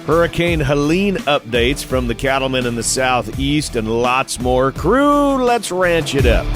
Hurricane Helene updates from the Cattlemen in the southeast and lots more. Crew, let's ranch it up.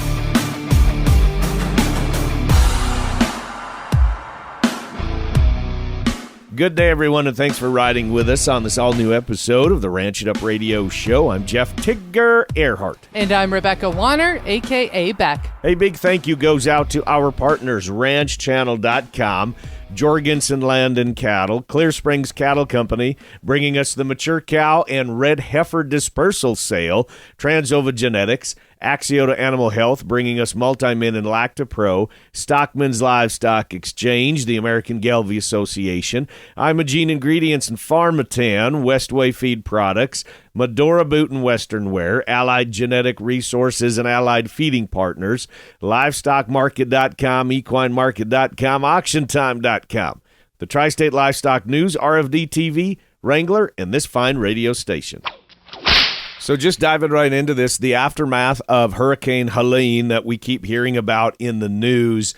Good day, everyone, and thanks for riding with us on this all-new episode of the Ranch It Up Radio Show. I'm Jeff Tigger Earhart. And I'm Rebecca Warner, a.k.a. Beck. A big thank you goes out to our partners, ranchchannel.com, Jorgensen Land and Cattle, Clear Springs Cattle Company, bringing us the mature cow and red heifer dispersal sale, Transova Genetics, Axiota Animal Health, bringing us MultiMin and Lactipro, Stockman's Livestock Exchange, the American Gelbvieh Association, Imogene Ingredients and Farmatan, Westway Feed Products, Medora Boot and Western Wear, Allied Genetic Resources and Allied Feeding Partners, LivestockMarket.com, EquineMarket.com, AuctionTime.com, the Tri-State Livestock News, RFD TV, Wrangler, and this fine radio station. So just diving right into this, the aftermath of Hurricane Helene that we keep hearing about in the news,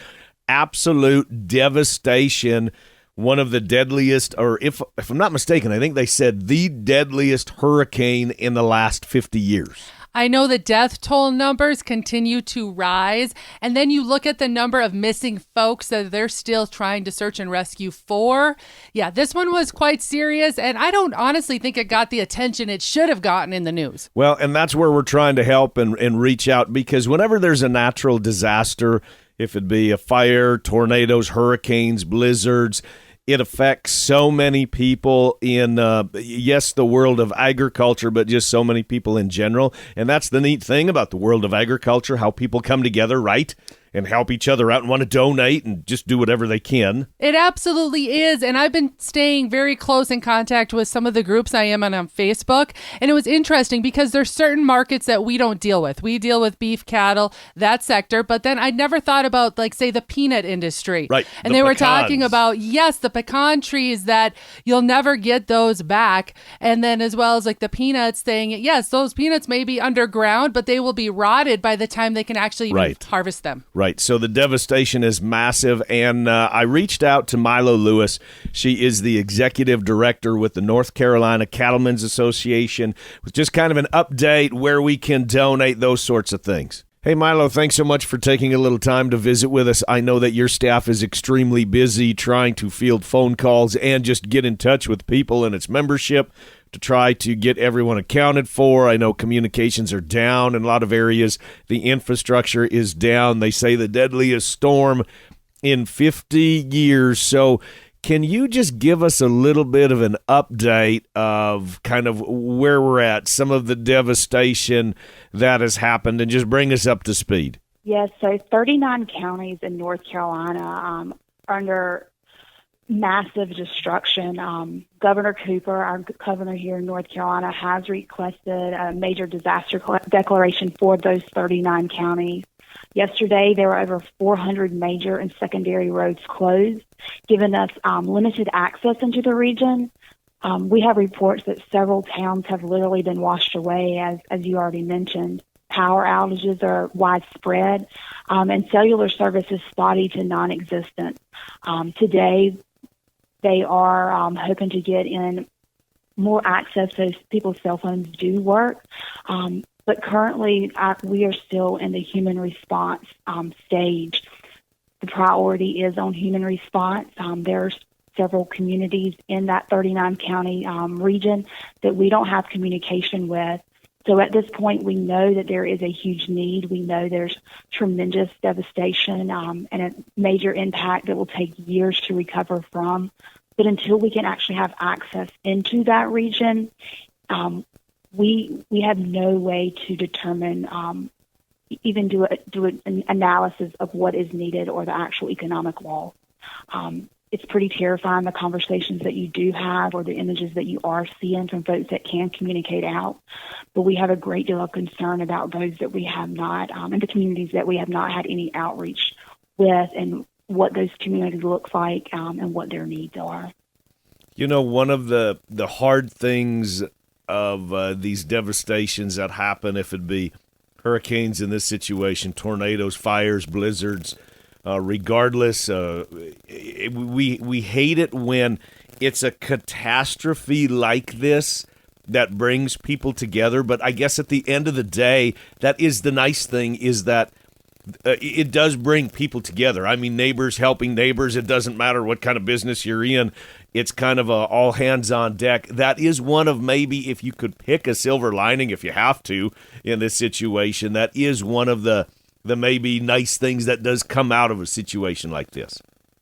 absolute devastation, one of the deadliest, or if I'm not mistaken, I think they said the deadliest hurricane in the last 50 years. I know the death toll numbers continue to rise, and then you look at the number of missing folks that they're still trying to search and rescue for. Yeah, this one was quite serious, and I don't honestly think it got the attention it should have gotten in the news. Well, and that's where we're trying to help and reach out, because whenever there's a natural disaster, if it be a fire, tornadoes, hurricanes, blizzards, it affects so many people in, yes, the world of agriculture, but just so many people in general. And that's the neat thing about the world of agriculture, how people come together, right, and help each other out and want to donate and just do whatever they can. It absolutely is. And I've been staying very close in contact with some of the groups I am on Facebook. And it was interesting because there's certain markets that we don't deal with. We deal with beef, cattle, that sector. But then I'd never thought about, like, say, the peanut industry. Right. And they were talking about, yes, the pecan trees that you'll never get those back. And then as well as like the peanuts thing, yes, those peanuts may be underground, but they will be rotted by the time they can actually even harvest them. Right. So the devastation is massive, and I reached out to Milo Lewis. She is the executive director with the North Carolina Cattlemen's Association, with just kind of an update where we can donate, those sorts of things. Hey, Milo, thanks so much for taking a little time to visit with us. I know that your staff is extremely busy trying to field phone calls and just get in touch with people and its membership to try to get everyone accounted for. I know communications are down in a lot of areas. The infrastructure is down. They say the deadliest storm in 50 years. So can you just give us a little bit of an update of kind of where we're at, some of the devastation that has happened, and just bring us up to speed? Yes, so 39 counties in North Carolina are under massive destruction. Governor Cooper, our governor here in North Carolina, has requested a major disaster declaration for those 39 counties. Yesterday, there were over 400 major and secondary roads closed, giving us limited access into the region. We have reports that several towns have literally been washed away, as you already mentioned. Power outages are widespread, and cellular service is spotty to non-existent. Today, they are hoping to get in more access so people's cell phones do work. But currently, we are still in the human response stage. The priority is on human response. There's several communities in that 39-county region that we don't have communication with. So at this point, we know that there is a huge need. We know there's tremendous devastation and a major impact that will take years to recover from. But until we can actually have access into that region, we have no way to determine, even do an analysis of what is needed or the actual economic loss. It's pretty terrifying, the conversations that you do have or the images that you are seeing from folks that can communicate out. But we have a great deal of concern about those that we have not, and the communities that we have not had any outreach with, and what those communities look like and what their needs are. You know, one of the hard things of these devastations that happen, if it be hurricanes in this situation, tornadoes, fires, blizzards, regardless, we hate it when it's a catastrophe like this that brings people together. But I guess at the end of the day, that is the nice thing, is that it does bring people together. I mean, neighbors helping neighbors. It doesn't matter what kind of business you're in. It's kind of a all hands on deck. That is one of, maybe if you could pick a silver lining, if you have to, in this situation, that is one of the maybe nice things that does come out of a situation like this.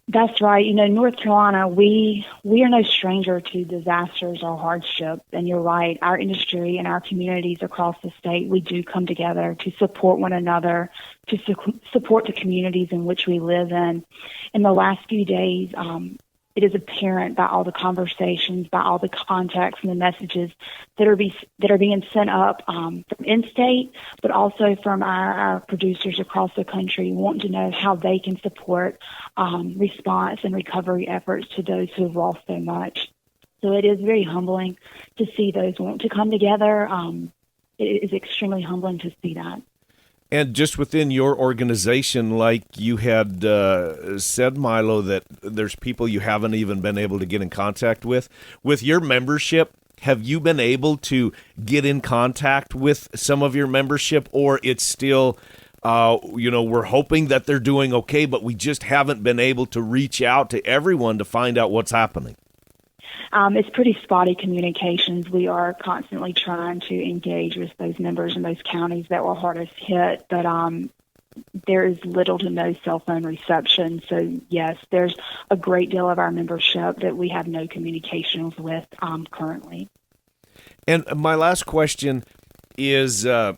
That's right. North Carolina, we are no stranger to disasters or hardship. And you're right, our industry and our communities across the state, we do come together to support one another, to support the communities in which we live in. In the last few days, it is apparent by all the conversations, by all the contacts and the messages that are being sent up from in-state, but also from our producers across the country, wanting to know how they can support response and recovery efforts to those who have lost so much. So it is very humbling to see those want to come together. It is extremely humbling to see that. And just within your organization, like you had said, Milo, that there's people you haven't even been able to get in contact with. With your membership, have you been able to get in contact with some of your membership, or it's still, we're hoping that they're doing okay, but we just haven't been able to reach out to everyone to find out what's happening? It's pretty spotty communications. We are constantly trying to engage with those members in those counties that were hardest hit, but there is little to no cell phone reception. So, yes, there's a great deal of our membership that we have no communications with currently. And my last question is, I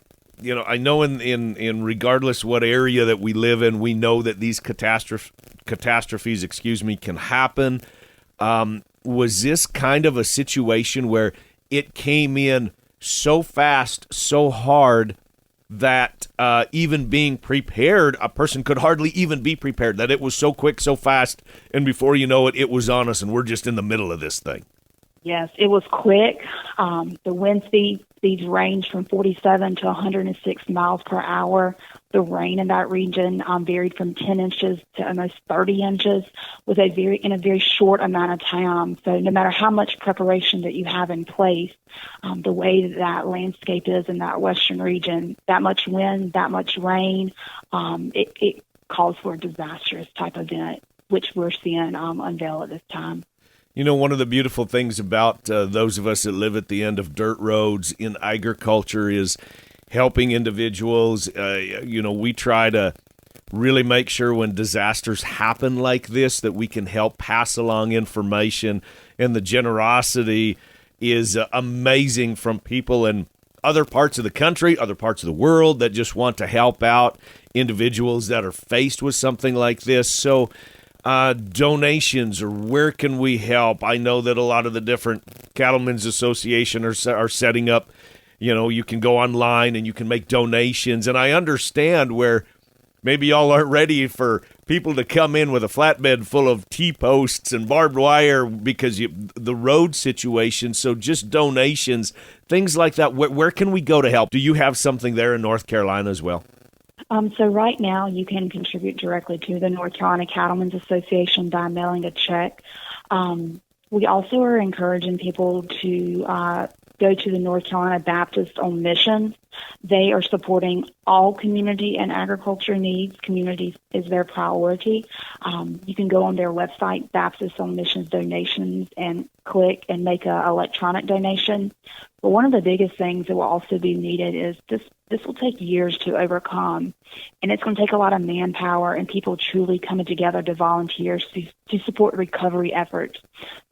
know in regardless what area that we live in, we know that these catastrophes, can happen. Was this kind of a situation where it came in so fast, so hard, that even being prepared, a person could hardly even be prepared, that it was so quick, so fast, and before you know it, it was on us, and we're just in the middle of this thing? Yes, it was quick. The wind speeds range from 47 to 106 miles per hour. The rain in that region varied from 10 inches to almost 30 inches in a very short amount of time. So no matter how much preparation that you have in place, the way that landscape is in that western region, that much wind, that much rain, it calls for a disastrous type event, which we're seeing unveil at this time. One of the beautiful things about those of us that live at the end of dirt roads in agriculture is helping individuals. We try to really make sure when disasters happen like this that we can help pass along information, and the generosity is amazing from people in other parts of the country, other parts of the world that just want to help out individuals that are faced with something like this. So donations, or where can we help? I know that a lot of the different Cattlemen's Association are setting up, you can go online and you can make donations. And I understand where maybe y'all aren't ready for people to come in with a flatbed full of T-posts and barbed wire because the road situation. So just donations, things like that. Where can we go to help? Do you have something there in North Carolina as well? So right now you can contribute directly to the North Carolina Cattlemen's Association by mailing a check. We also are encouraging people to go to the North Carolina Baptist on Mission. They are supporting all community and agriculture needs. Community is their priority. You can go on their website, Baptist on Mission's donations, and click and make an electronic donation. But one of the biggest things that will also be needed is this will take years to overcome, and it's going to take a lot of manpower and people truly coming together to volunteer to support recovery efforts.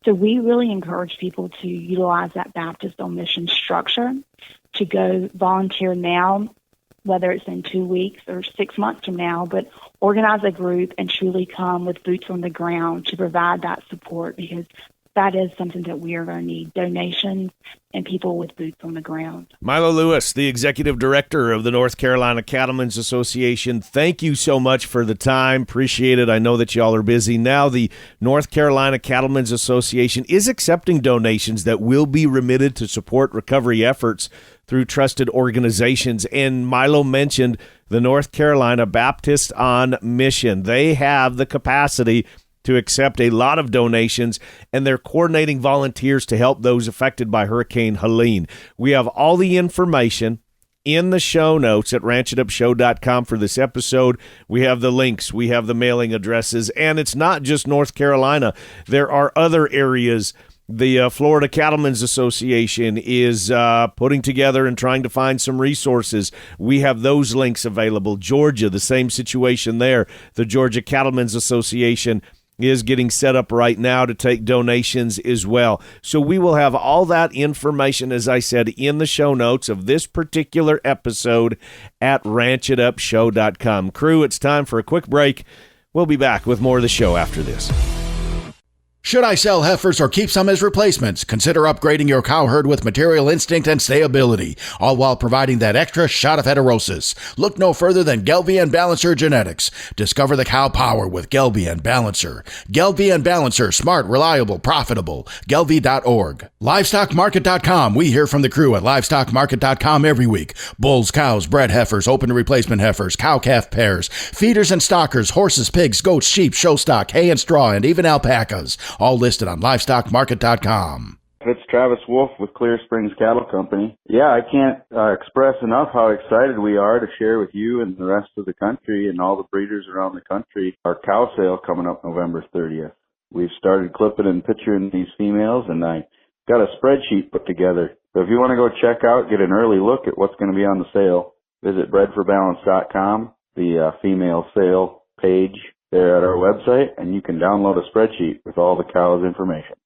So we really encourage people to utilize that Baptist on Mission structure to go volunteer now, whether it's in 2 weeks or 6 months from now, but organize a group and truly come with boots on the ground to provide that support, because that is something that we are going to need, donations and people with boots on the ground. Milo Lewis, the Executive Director of the North Carolina Cattlemen's Association, thank you so much for the time. Appreciate it. I know that y'all are busy. Now the North Carolina Cattlemen's Association is accepting donations that will be remitted to support recovery efforts through trusted organizations. And Milo mentioned the North Carolina Baptist on Mission. They have the capacity to accept a lot of donations, and they're coordinating volunteers to help those affected by Hurricane Helene. We have all the information in the show notes at ranchitupshow.com for this episode. We have the links, we have the mailing addresses, and it's not just North Carolina. There are other areas. The Florida Cattlemen's Association is putting together and trying to find some resources. We have those links available. Georgia, the same situation there. The Georgia Cattlemen's Association is getting set up right now to take donations as well. So we will have all that information, as I said, in the show notes of this particular episode at ranchitupshow.com. Crew, it's time for a quick break. We'll be back with more of the show after this. Should I sell heifers or keep some as replacements? Consider upgrading your cow herd with material instinct and stayability, all while providing that extra shot of heterosis. Look no further than Gelbvieh and Balancer Genetics. Discover the cow power with Gelbvieh and Balancer. Gelbvieh and Balancer, smart, reliable, profitable. Gelbvieh.org. LivestockMarket.com. We hear from the crew at LivestockMarket.com every week. Bulls, cows, bred heifers, open replacement heifers, cow-calf pairs, feeders and stockers, horses, pigs, goats, sheep, show stock, hay and straw, and even alpacas. All listed on LivestockMarket.com. It's Travis Wolf with Clear Springs Cattle Company. Yeah, I can't express enough how excited we are to share with you and the rest of the country and all the breeders around the country our cow sale coming up November 30th. We've started clipping and picturing these females, and I got a spreadsheet put together. So if you want to go check out, get an early look at what's going to be on the sale, visit bredforbalance.com, the female sale page there at our website, and you can download a spreadsheet with all the cows' information.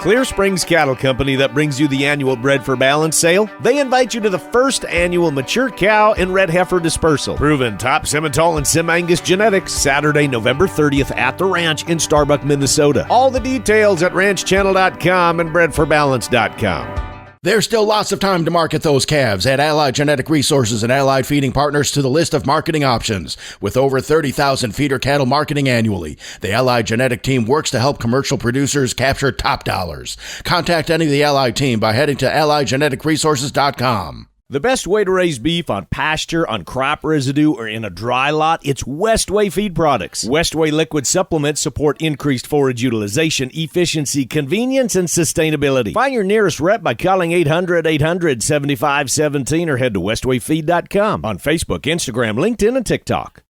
Clear Springs Cattle Company, that brings you the annual Bred for Balance sale. They invite you to the first annual mature cow and red heifer dispersal. Proven top Simmental and Sim Angus genetics, Saturday, November 30th at the ranch in Starbuck, Minnesota. All the details at ranchchannel.com and bredforbalance.com. There's still lots of time to market those calves. Add Allied Genetic Resources and Allied Feeding Partners to the list of marketing options. With over 30,000 feeder cattle marketing annually, the Allied Genetic team works to help commercial producers capture top dollars. Contact any of the Allied team by heading to AlliedGeneticResources.com. The best way to raise beef on pasture, on crop residue, or in a dry lot, it's Westway feed products. Westway liquid supplements support increased forage utilization, efficiency, convenience, and sustainability. Find your nearest rep by calling 800-800-7517 or head to westwayfeed.com on Facebook, Instagram, LinkedIn, and TikTok.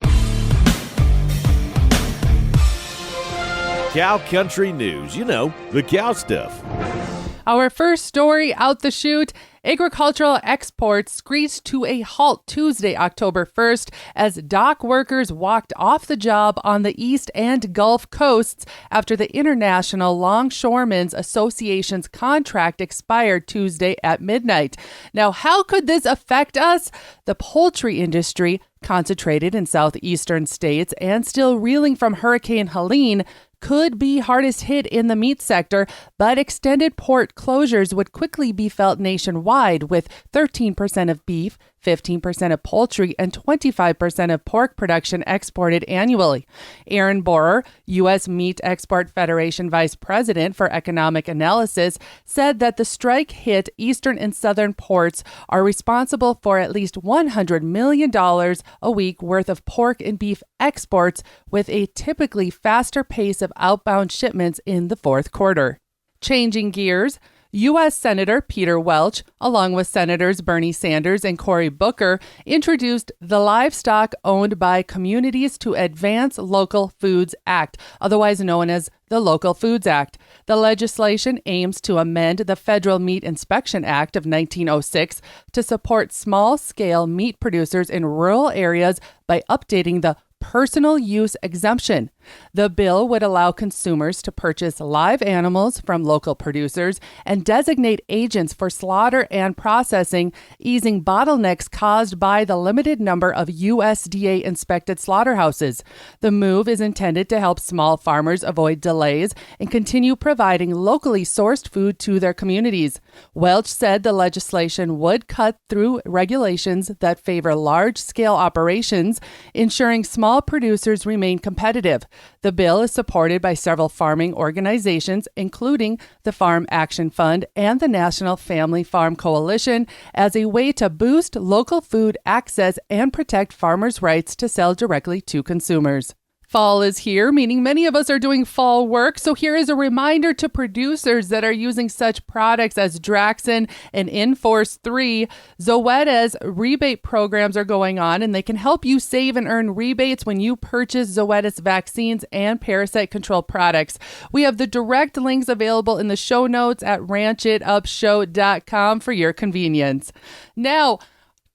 Cow Country News. You know, the cow stuff. Our first story out the chute, agricultural exports screeched to a halt Tuesday, October 1st, as dock workers walked off the job on the East and Gulf coasts after the International Longshoremen's Association's contract expired Tuesday at midnight. Now, how could this affect us? The poultry industry, concentrated in southeastern states and still reeling from Hurricane Helene, could be hardest hit in the meat sector, but extended port closures would quickly be felt nationwide, with 13% of beef, 15% of poultry, and 25% of pork production exported annually. Aaron Borer, U.S. Meat Export Federation Vice President for Economic Analysis, said that the strike hit eastern and southern ports are responsible for at least $100 million a week worth of pork and beef exports, with a typically faster pace of outbound shipments in the fourth quarter. Changing gears, U.S. Senator Peter Welch, along with Senators Bernie Sanders and Cory Booker, introduced the Livestock Owned by Communities to Advance Local Foods Act, otherwise known as the Local Foods Act. The legislation aims to amend the Federal Meat Inspection Act of 1906 to support small-scale meat producers in rural areas by updating the personal use exemption. The bill would allow consumers to purchase live animals from local producers and designate agents for slaughter and processing, easing bottlenecks caused by the limited number of USDA-inspected slaughterhouses. The move is intended to help small farmers avoid delays and continue providing locally sourced food to their communities. Welch said the legislation would cut through regulations that favor large-scale operations, ensuring small producers remain competitive. The bill is supported by several farming organizations, including the Farm Action Fund and the National Family Farm Coalition, as a way to boost local food access and protect farmers' rights to sell directly to consumers. Fall is here, meaning many of us are doing fall work. So here is a reminder to producers that are using such products as Draxxin and Enforce 3. Zoetis rebate programs are going on, and they can help you save and earn rebates when you purchase Zoetis vaccines and parasite control products. We have the direct links available in the show notes at ranchitupshow.com for your convenience. Now,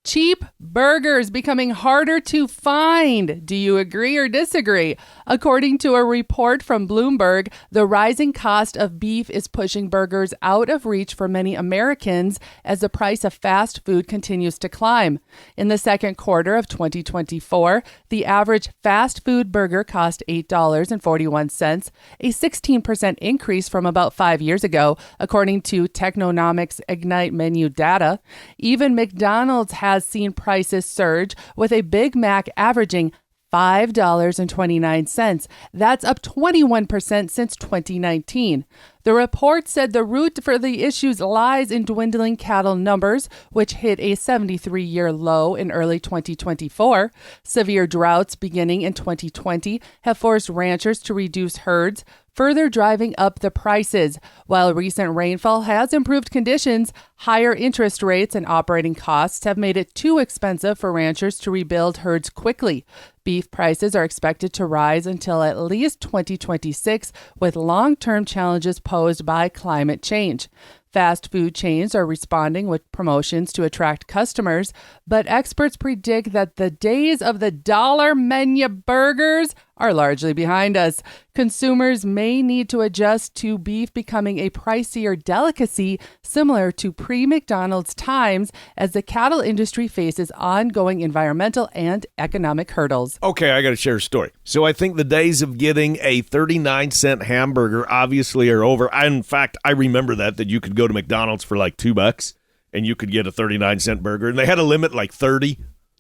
cheap burgers becoming harder to find. Do you agree or disagree? According to a report from Bloomberg, the rising cost of beef is pushing burgers out of reach for many Americans as the price of fast food continues to climb. In the second quarter of 2024, the average fast food burger cost $8.41, a 16% increase from about 5 years ago, according to Technomics Ignite menu data. Even McDonald's has seen prices surge, with a Big Mac averaging $5.29. That's up 21% since 2019. The report said the root for the issues lies in dwindling cattle numbers, which hit a 73-year low in early 2024. Severe droughts beginning in 2020 have forced ranchers to reduce herds, further driving up the prices. While recent rainfall has improved conditions, higher interest rates and operating costs have made it too expensive for ranchers to rebuild herds quickly. Beef prices are expected to rise until at least 2026, with long-term challenges posed by climate change. Fast food chains are responding with promotions to attract customers, but experts predict that the days of the dollar menu burgers are largely behind us. Consumers may need to adjust to beef becoming a pricier delicacy similar to pre-McDonald's times as the cattle industry faces ongoing environmental and economic hurdles. Okay, I got to share a story. So I think the days of getting a 39-cent hamburger obviously are over. In fact, I remember that you could go to McDonald's for like $2 and you could get a 39-cent burger, and they had a limit like 30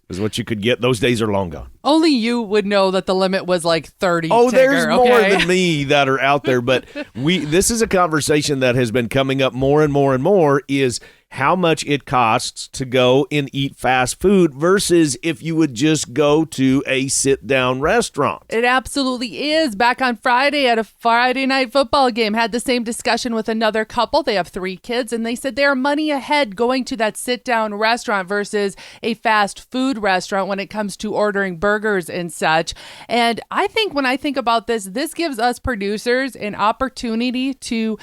is what you could get. Those days are long gone. Only you would know that the limit was like 30. Oh, Tigger, there's more okay? than me that are out there, but this is a conversation that has been coming up more and more and more, is how much it costs to go and eat fast food versus if you would just go to a sit-down restaurant. It absolutely is. Back on Friday at a Friday night football game, had the same discussion with another couple. They have 3 kids, and they said they are money ahead going to that sit-down restaurant versus a fast food restaurant when it comes to ordering burgers and such. And I think when I think about this gives us producers an opportunity to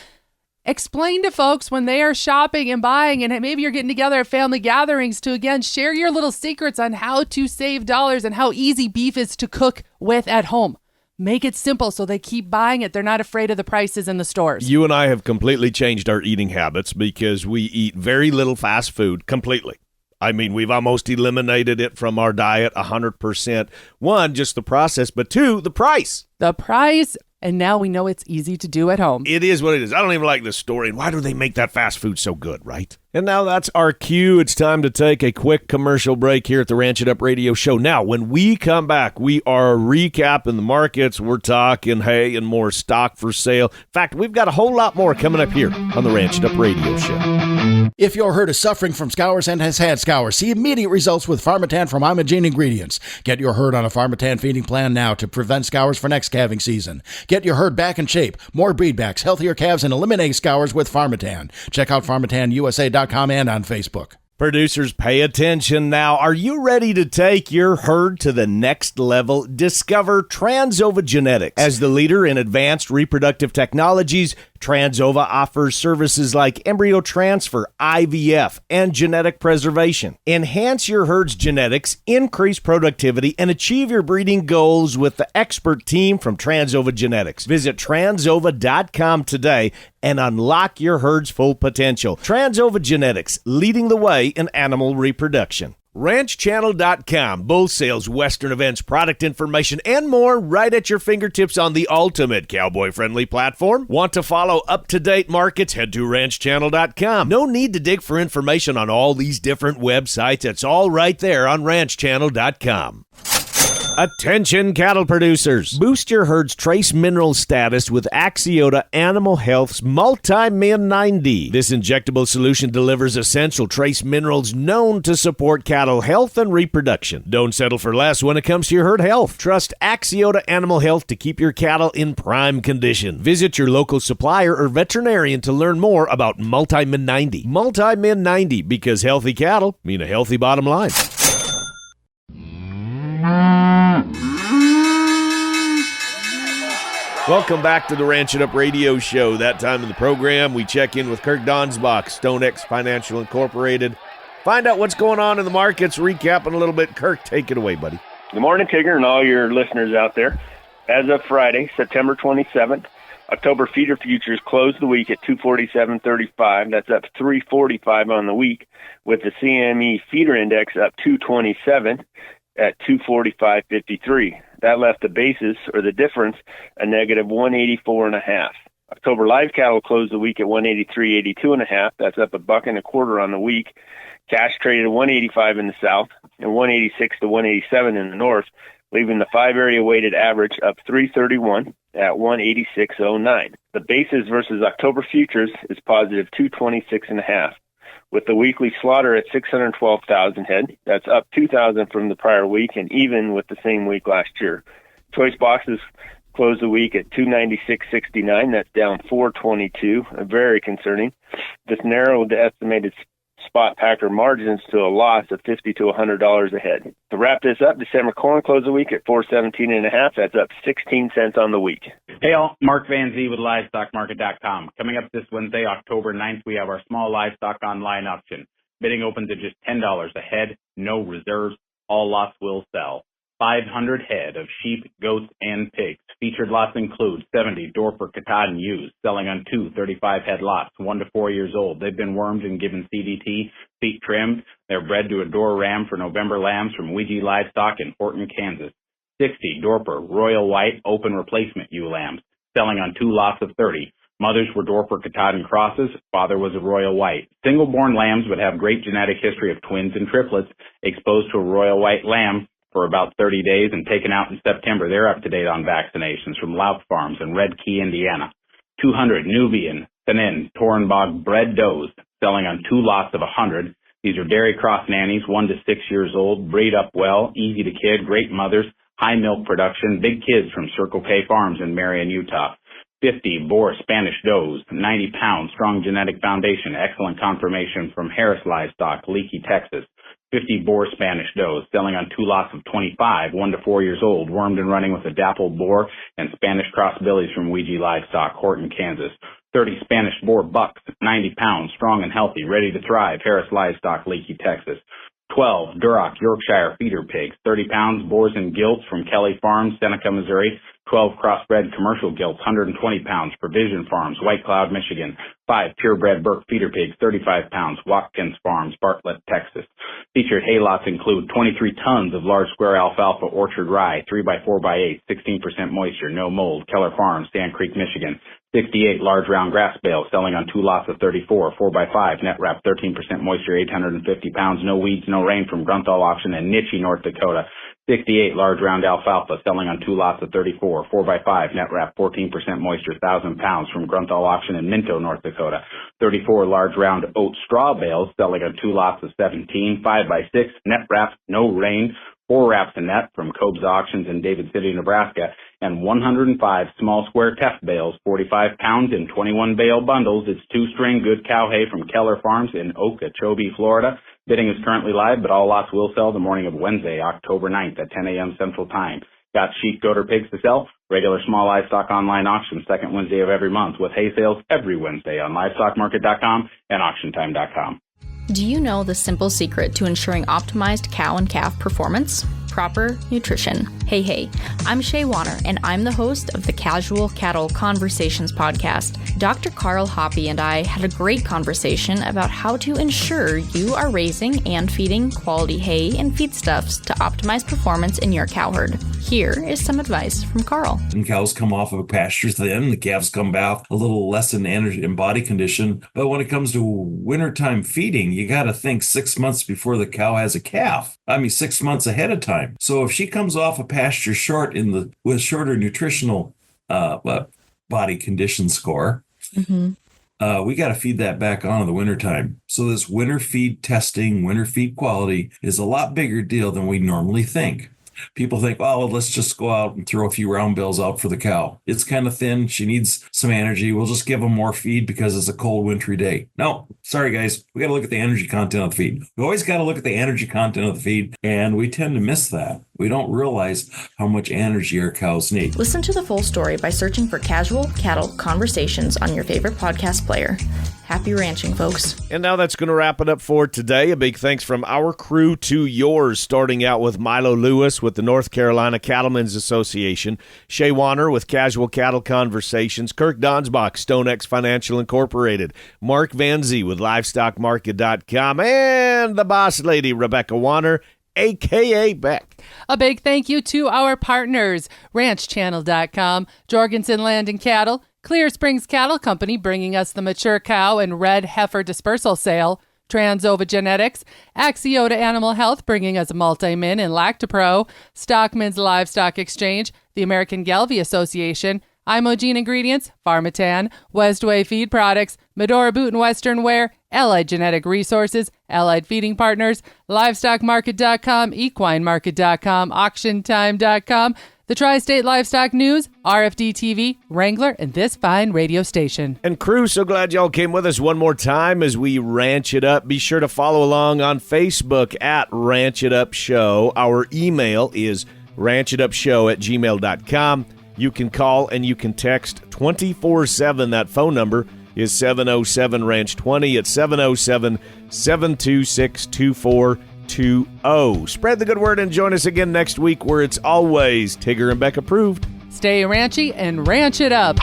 explain to folks when they are shopping and buying, and maybe you're getting together at family gatherings, to, again, share your little secrets on how to save dollars and how easy beef is to cook with at home. Make it simple so they keep buying it. They're not afraid of the prices in the stores. You and I have completely changed our eating habits because we eat very little fast food completely. I mean, we've almost eliminated it from our diet 100%. 1, just the process, but 2, the price. The price. And now we know it's easy to do at home. It is what it is. I don't even like this story. And why do they make that fast food so good, right? And now that's our cue. It's time to take a quick commercial break here at the Ranch It Up Radio Show. Now, when we come back, we are recapping the markets. We're talking hay and more stock for sale. In fact, we've got a whole lot more coming up here on the Ranch It Up Radio Show. If your herd is suffering from scours and has had scours, see immediate results with Farmatan from Imogene Ingredients. Get your herd on a Farmatan feeding plan now to prevent scours for next calving season. Get your herd back in shape, more breedbacks, healthier calves, and eliminate scours with Farmatan. Check out FarmatanUSA.com and on Facebook. Producers, pay attention now. Are you ready to take your herd to the next level? Discover Transova Genetics. As the leader in advanced reproductive technologies, Transova offers services like embryo transfer, IVF, and genetic preservation. Enhance your herd's genetics, increase productivity, and achieve your breeding goals with the expert team from Transova Genetics. Visit transova.com today and unlock your herd's full potential. Transova Genetics, leading the way in animal reproduction. RanchChannel.com. Bull sales, Western events, product information, and more right at your fingertips on the ultimate cowboy-friendly platform. Want to follow up-to-date markets? Head to RanchChannel.com. No need to dig for information on all these different websites. It's all right there on RanchChannel.com. Attention cattle producers. Boost your herd's trace mineral status with Axiota Animal Health's MultiMin 90. This injectable solution delivers essential trace minerals known to support cattle health and reproduction. Don't settle for less when it comes to your herd health. Trust Axiota Animal Health to keep your cattle in prime condition. Visit your local supplier or veterinarian to learn more about MultiMin 90. MultiMin 90, because healthy cattle mean a healthy bottom line. Welcome back to the Ranch It Up Radio Show. That time of the program, we check in with KIRK DONSBACH, StoneX Financial Incorporated. Find out what's going on in the markets, recapping a little bit. KIRK, take it away, buddy. Good morning, Tigger, and all your listeners out there. As of Friday, September 27th, October feeder futures closed the week at 247.35. That's up 345 on the week, with the CME feeder index up 227 at 245.53. That left the basis, or the difference, a negative 184.5. October live cattle closed the week at 183.82.5. That's up $1.25 on the week. Cash traded 185 in the south and 186 to 187 in the north, leaving the 5-area weighted average up 331 at 186.09. The basis versus October futures is positive 226.5. With the weekly slaughter at 612,000 head. That's up 2,000 from the prior week and even with the same week last year. Choice boxes closed the week at 296.69. That's down 422. Very concerning. This narrowed the estimated spot packer margins to a loss of $50 to $100 a head. To wrap this up, December corn closed the week at 417.5. That's up 16 cents on the week. Hey all, Mark VANZEE with LivestockMarket.com. Coming up this Wednesday, October 9th, we have our small livestock online auction. Bidding opens at just $10 a head, no reserves, all lots will sell. 500 head of sheep, goats, and pigs. Featured lots include 70 Dorper Katahdin ewes, selling on 2 35-head lots, 1 to 4 years old. They've been wormed and given CDT, feet trimmed. They're bred to a door ram for November lambs from Ouija Livestock in Horton, Kansas. 60 Dorper Royal White open replacement ewe lambs, selling on 2 lots of 30. Mothers were Dorper Katahdin crosses. Father was a Royal White. Single-born lambs would have great genetic history of twins and triplets exposed to a Royal White lamb for about 30 days and taken out in September. They're up to date on vaccinations from Loup Farms in Red Key, Indiana. 200 Nubian, Thanin, Torenbog bred does, selling on 2 lots of 100. These are dairy cross nannies, 1 to 6 years old, breed up well, easy to kid, great mothers, high milk production, big kids from Circle K Farms in Marion, Utah. 50 Boer Spanish does, 90 pounds, strong genetic foundation, excellent confirmation from Harris Livestock, Leakey, Texas. 50 Boer Spanish does, selling on 2 lots of 25, 1 to 4 years old, wormed and running with a dappled boar and Spanish cross billies from Ouija Livestock, Horton, Kansas. 30 Spanish Boer bucks, 90 pounds, strong and healthy, ready to thrive, Harris Livestock, Leakey, Texas. 12 Duroc Yorkshire feeder pigs, 30 pounds, boars and gilts from Kelly Farms, Seneca, Missouri. 12 crossbred commercial gilts, 120 pounds, Provision Farms, White Cloud, Michigan. 5 purebred Burke feeder pigs, 35 pounds, Watkins Farms, Bartlett, Texas. Featured hay lots include 23 tons of large square alfalfa orchard rye, 3x4x8, 16% moisture, no mold, Keller Farms, Sand Creek, Michigan. 68 large round grass bales, selling on 2 lots of 34, 4x5, net wrap, 13% moisture, 850 pounds, no weeds, no rain from Grunthal Auction in Nichey, North Dakota. 68 large round alfalfa, selling on 2 lots of 34, 4x5, net wrap, 14% moisture, 1,000 pounds from Grunthal Auction in Minto, North Dakota. 34 large round oat straw bales, selling on 2 lots of 17, 5x6, net wrap, no rain, 4 wraps a net from Cobes Auctions in David City, Nebraska, and 105 small square teft bales, 45 pounds in 21 bale bundles. It's 2-string good cow hay from Keller Farms in Okeechobee, Florida. Bidding is currently live, but all lots will sell the morning of Wednesday, October 9th at 10 a.m. Central Time. Got sheep, goat, or pigs to sell? Regular small livestock online auction, second Wednesday of every month, with hay sales every Wednesday on LivestockMarket.com and AuctionTime.com. Do you know the simple secret to ensuring optimized cow and calf performance? Proper nutrition. Hey, I'm Shaye Warner, and I'm the host of the Casual Cattle Conversations podcast. Dr. Carl Hoppe and I had a great conversation about how to ensure you are raising and feeding quality hay and feedstuffs to optimize performance in your cow herd. Here is some advice from Carl. And cows come off of a pasture thin, the calves come back a little less in energy and body condition. But when it comes to wintertime feeding, you got to think 6 months before the cow has a calf. 6 months ahead of time. time. So if she comes off a pasture short with shorter nutritional body condition score, we got to feed that back on in the wintertime. So this winter feed testing, winter feed quality is a lot bigger deal than we normally think. People think, oh, well, let's just go out and throw a few round bills out for the cow. It's kind of thin. She needs some energy. We'll just give them more feed because it's a cold, wintry day. No, sorry, guys. We got to look at the energy content of the feed. We always got to look at the energy content of the feed, and we tend to miss that. We don't realize how much energy our cows need. Listen to the full story by searching for Casual Cattle Conversations on your favorite podcast player. Happy ranching, folks. And now that's going to wrap it up for today. A big thanks from our crew to yours, starting out with Milo Lewis with the North Carolina Cattlemen's Association, Shaye Warner with Casual Cattle Conversations, KIRK DONSBACH, StoneX Financial Incorporated, Mark VANZEE with LivestockMarket.com, and the boss lady, Rebecca Warner, a.k.a. Beck. A big thank you to our partners, RanchChannel.com, Jorgensen Land and Cattle, Clear Springs Cattle Company bringing us the mature cow and red heifer dispersal sale, Transova Genetics, Axiota Animal Health bringing us MultiMin and Lactipro, Stockman's Livestock Exchange, the American Gelbvieh Association, Imogene Ingredients, Farmatan, Westway Feed Products, Medora Boot and Western Wear, Allied Genetic Resources, Allied Feeding Partners, LivestockMarket.com, EquineMarket.com, AuctionTime.com, the Tri-State Livestock News, RFD TV, Wrangler, and this fine radio station. And crew, so glad y'all came with us one more time as we ranch it up. Be sure to follow along on Facebook at Ranch It Up Show. Our email is ranchitupshow@gmail.com. You can call and you can text 24/7. That phone number is 707-RANCH-20 at 707-726-2420. Spread the good word and join us again next week where it's always Tigger and Beck approved. Stay ranchy and ranch it up.